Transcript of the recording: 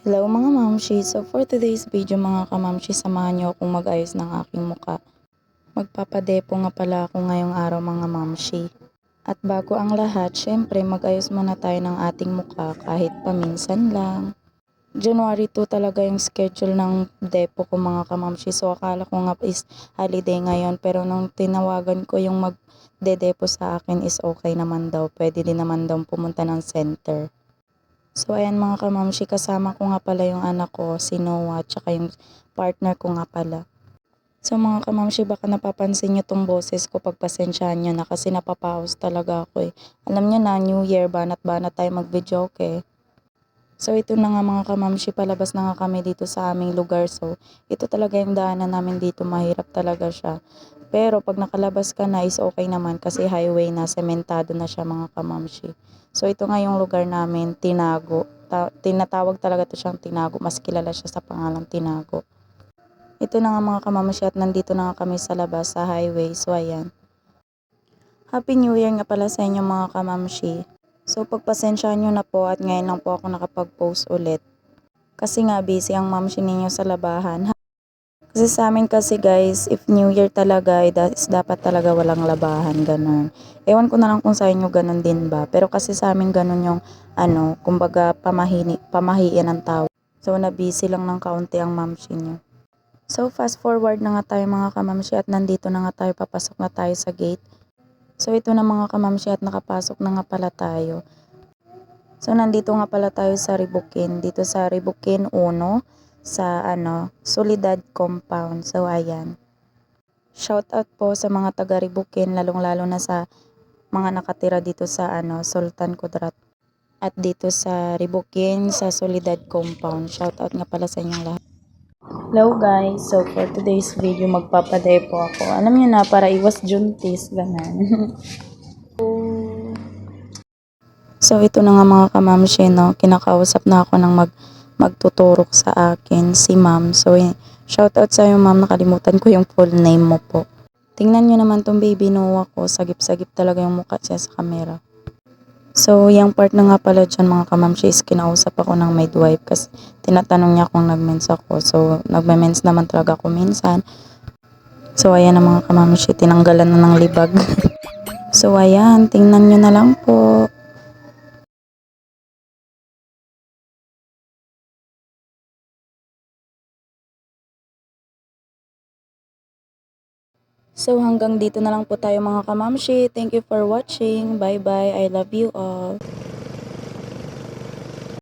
Hello mga mamshi! So for today's video mga kamamshi, samahan niyo akong mag-ayos ng aking muka. Magpapadepo nga pala ako ngayong araw mga mamshi. At bago ang lahat, syempre mag-ayos muna tayo ng ating muka kahit paminsan lang. January 2 talaga yung schedule ng depo ko mga kamamshi. So akala ko nga is holiday ngayon, pero nung tinawagan ko yung magdedepo sa akin is okay naman daw. Pwede din naman daw pumunta ng center. So ayan mga kamamshi, kasama ko nga pala yung anak ko, si Noah, tsaka yung partner ko nga pala. So mga kamamshi, baka napapansin nyo tong boses ko, pagpasensyahan nyo na kasi napapaus talaga ako eh. Alam nyo na, New Year, banat-banat tayo mag-video okay. So ito na nga mga kamamshi, palabas na nga kami dito sa aming lugar. So ito talaga yung daanan namin dito, mahirap talaga siya. Pero pag nakalabas ka na is okay naman kasi highway na, sementado na siya mga kamamshi. So ito nga yung lugar namin, Tinago. Tinatawag talaga to siyang Tinago, mas kilala siya sa pangalang Tinago. Ito na nga mga kamamshi at nandito na nga kami sa labas sa highway. So ayan. Happy New Year nga pala sa inyo mga kamamshi. So pagpasensyahan nyo na po at ngayon lang po ako nakapag-post ulit. Kasi nga busy ang mamshi ninyo sa labahan. Kasi sa amin kasi guys, if New Year talaga, dapat talaga walang labahan, ganun. Ewan ko na lang kung sa inyo ganun din ba. Pero kasi sa amin ganun yung kumbaga pamahiin ang tawag. So na busy lang ng kaunti ang mamshi nyo. So fast forward na nga tayo mga kamamshi at nandito na nga tayo, papasok na tayo sa gate. So ito na mga kamamshi at nakapasok na nga pala tayo. So nandito nga pala tayo sa Ribukin, dito sa Ribukin 1 sa Solidad Compound. So ayan. Shout out po sa mga taga Ribukin, lalong-lalo na sa mga nakatira dito sa Sultan Kudarat. At dito sa Ribukin sa Solidad Compound. Shout out nga pala sa inyong lahat. Hello guys, so for today's video magpapadepo ako. Alam niyo na, para iwas juntis, ganun. So ito na nga mga kamamshi, no, kinakausap na ako ng magtuturok sa akin, si ma'am. So shoutout sa iyo ma'am, nakalimutan ko yung full name mo po. Tingnan nyo naman tong baby Noah ko, sagip-sagip talaga yung mukha siya sa camera. So yung part na nga pala dyan mga kamamshi is kinausap ako ng midwife kasi tinatanong niya kung nagmens ako. So nagme-mens naman talaga ako minsan. So ayan na mga kamamshi, tinanggalan na ng libag. So ayan, tingnan nyo na lang po. So hanggang dito na lang po tayo mga kamamshi. Thank you for watching. Bye bye. I love you all.